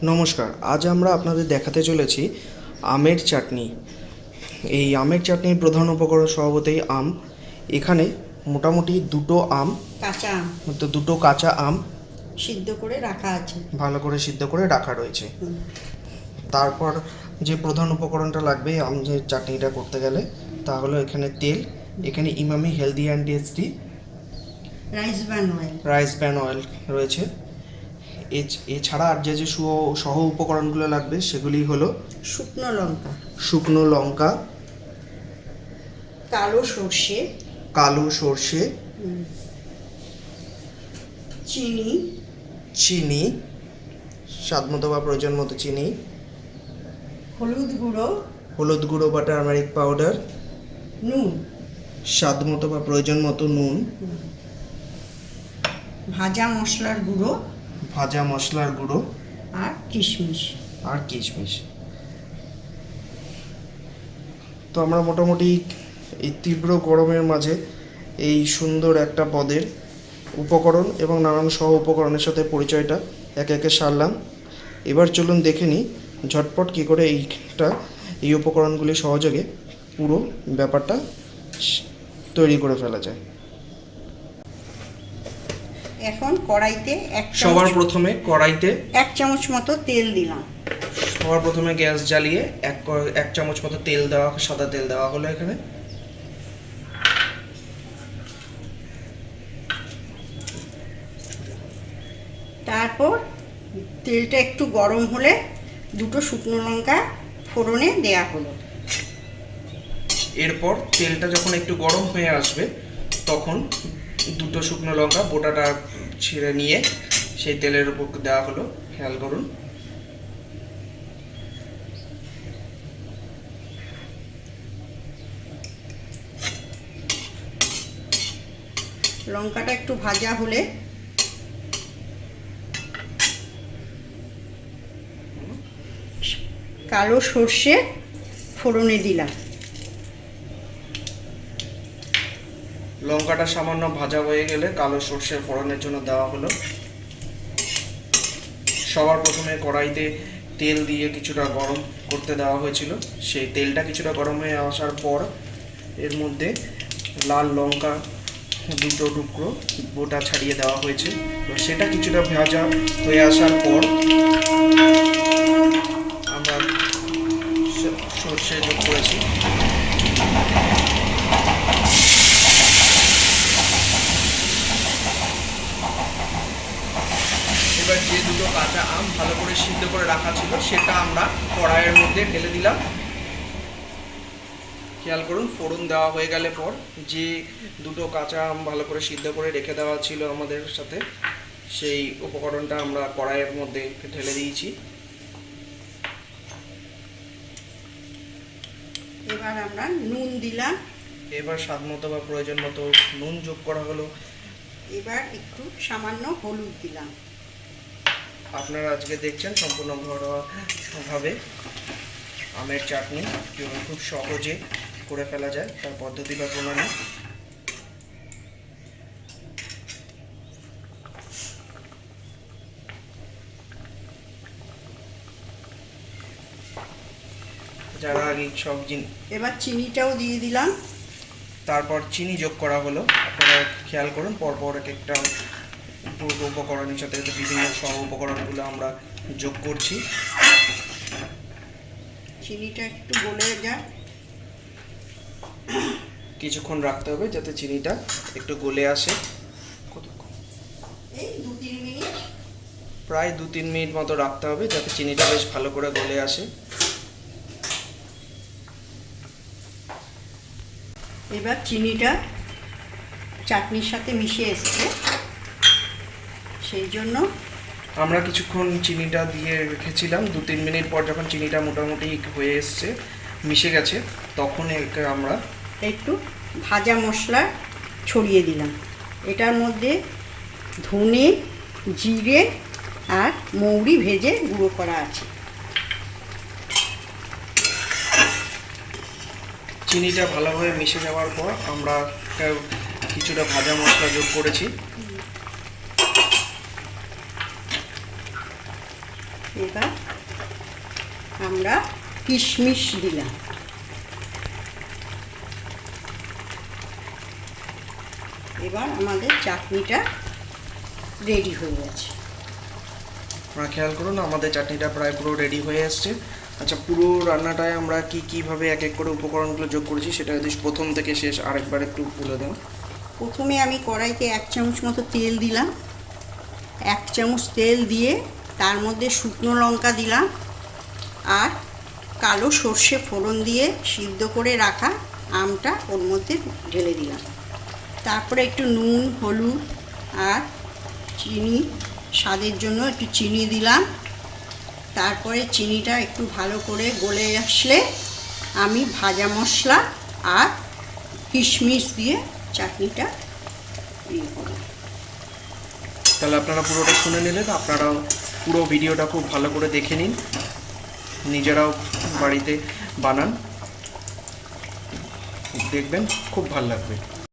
নমস্কার, আজ আমরা আপনাদের দেখাতে চলেছি আমের চাটনি। এই আমের চাটনির প্রধান উপকরণ স্বভাবতই আম। এখানে মোটামুটি কাঁচা আম দুটো কাঁচা আম সিদ্ধ করে রাখা আছে, ভালো করে সিদ্ধ করে রাখা রয়েছে। তারপর যে প্রধান উপকরণটা লাগবে আমের চাটনিটা করতে গেলে তা হলো এখানে তেল, এখানে Emami healthy and tasty rice bran oil রয়েছে। এছাড়া আর যে যে সহ উপকরণগুলো লাগবে সেগুলি হলো শুকনো লঙ্কা, কালো সর্ষে, চিনি স্বাদমতো বা প্রয়োজন মতো চিনি, হলুদ গুঁড়ো বা টারমারিক পাউডার, নুন স্বাদমতো বা প্রয়োজন মতো নুন, ভাজা মশলার গুঁড়ো আর কিশমিশ। তো আমরা মোটামুটি এই তীব্র গরমের মাঝে এই সুন্দর একটা পদের উপকরণ এবং নানান সহ উপকরণের সাথে পরিচয়টা একে একে সারলাম। এবার চলুন দেখে নিই ঝটপট কী করে এই উপকরণগুলি সহযোগে পুরো ব্যাপারটা তৈরি করে ফেলা যায়। এখন কড়াইতে সবার প্রথমে কড়াইতে 1 চামচ মতো তেল দিলাম। সবার প্রথমে গ্যাস জ্বালিয়ে 1 চামচ মতো তেল দেওয়া, সাদা তেল দেওয়া হলো এখানে। তারপর তেলটা একটু গরম হলে 2 শুকনো লঙ্কা ফোড়নে দেয়া হলো। এরপর তেলটা যখন একটু গরম হয়ে আসবে তখন 2 শুকনো লঙ্কা বোটাটা ছিঁড়ে নিয়ে সেই তেলের উপর দেওয়া হলো। খেয়াল করুন। লঙ্কাটা একটু ভাজা হলে কালো সর্ষে ফোড়নে দিলাম। লঙ্কাটা সামান্য ভাজা হয়ে গেলে কালো সর্ষে ফোড়নের জন্য দেওয়া হলো। সবার প্রথমে কড়াইতে তেল দিয়ে কিছুটা গরম করতে দেওয়া হয়েছিল। সেই তেলটা কিছুটা গরম হয়ে আসার পর এর মধ্যে লাল লঙ্কা 2 টুকরো বোটা ছাড়িয়ে দেওয়া হয়েছে। তো সেটা কিছুটা ভাজা হয়ে আসার পর আমরা সর্ষে যোগ করেছি। এবার যে 2 কাঁচা আম ভালো করে সিদ্ধ করে রাখা ছিল সেটা আমরা কড়াইয়ের মধ্যে ঢেলে দিলাম। খেয়াল করুন, ফোড়ন দেওয়া হয়ে গেলে পর যে 2 কাঁচা আম ভালো করে সিদ্ধ করে রেখে দেওয়া ছিল আমাদের সাথে, সেই উপকরণটা আমরা কড়াইয়ের মধ্যে ঢেলে দিয়েছি। এবার আমরা নুন দিলাম। এবার স্বাদমতো বা প্রয়োজন মতো নুন যোগ করা হলো। এবার একটু সামান্য হলুদ দিলাম। আপনারা আজকে দেখছেন সম্পূর্ণ ঘরোয়াভাবে আমের চাটনি কীভাবে খুব সহজে করে ফেলা যায় তার পদ্ধতি বা প্রণালী। যারা আগে সব এবার চিনিটাও দিয়ে দিলাম। তারপর চিনি যোগ করা হলো। আপনারা খেয়াল করুন পরপর একটা উপকরণের সাথে বিভিন্ন সহ উপকরণগুলো আমরা যোগ করছি। চিনিটা একটু গলে যায়, কিছুক্ষণ রাখতে হবে যাতে চিনিটা একটু গলে আসে। এই 2-3 মিনিট, প্রায় 2-3 মিনিট মতো রাখতে হবে যাতে চিনিটা বেশ ভালো করে গলে আসে। এবার চিনিটা চাটনির সাথে মিশে এসছে, সেই জন্য আমরা কিছুক্ষণ চিনিটা দিয়ে রেখেছিলাম। 2-3 মিনিট পর যখন চিনিটা মোটামুটি হয়ে এসছে, মিশে গেছে, তখন আমরা একটু ভাজা মশলা ছড়িয়ে দিলাম। এটার মধ্যে ধনে, জিরে আর মৌরি ভেজে গুঁড়ো করা আছে। চিনিটা ভালোভাবে মিশে যাওয়ার পর আমরা কিছুটা ভাজা মশলা যোগ করেছি। এবার আমরা কিশমিশ দিলাম। এবার আমাদের চাটনিটা রেডি হয়ে গেছে। আপনারা খেয়াল করুন আমাদের চাটনিটা প্রায় পুরো রেডি হয়ে আসছে। আচ্ছা, পুরো রান্নাটায় আমরা কীভাবে এক এক করে উপকরণগুলো যোগ করেছি সেটা যদি প্রথম থেকে শেষ আরেকবার একটু বলে দেন। প্রথমে আমি কড়াইতে 1 চামচ মতো তেল দিলাম। 1 চামচ তেল দিয়ে তার মধ্যে শুকনো লঙ্কা দিলাম আর কালো সর্ষে ফোড়ন দিয়ে সিদ্ধ করে রাখা আমটা ওর মধ্যে ঢেলে দিলাম। তারপরে একটু নুন, হলুদ আর চিনি, স্বাদের জন্য একটু চিনি দিলাম। তারপরে চিনিটা একটু ভালো করে গলে আসলে আমি ভাজা মশলা আর কিশমিশ দিয়ে চাটনিটা করলাম। তাহলে আপনারা পুরোটা শুনে নিলেন, আপনারাও পুরো ভিডিওটা খুব ভালো করে দেখে নিন, নিজেরাও বাড়িতে বানান, দেখবেন খুব ভালো লাগবে।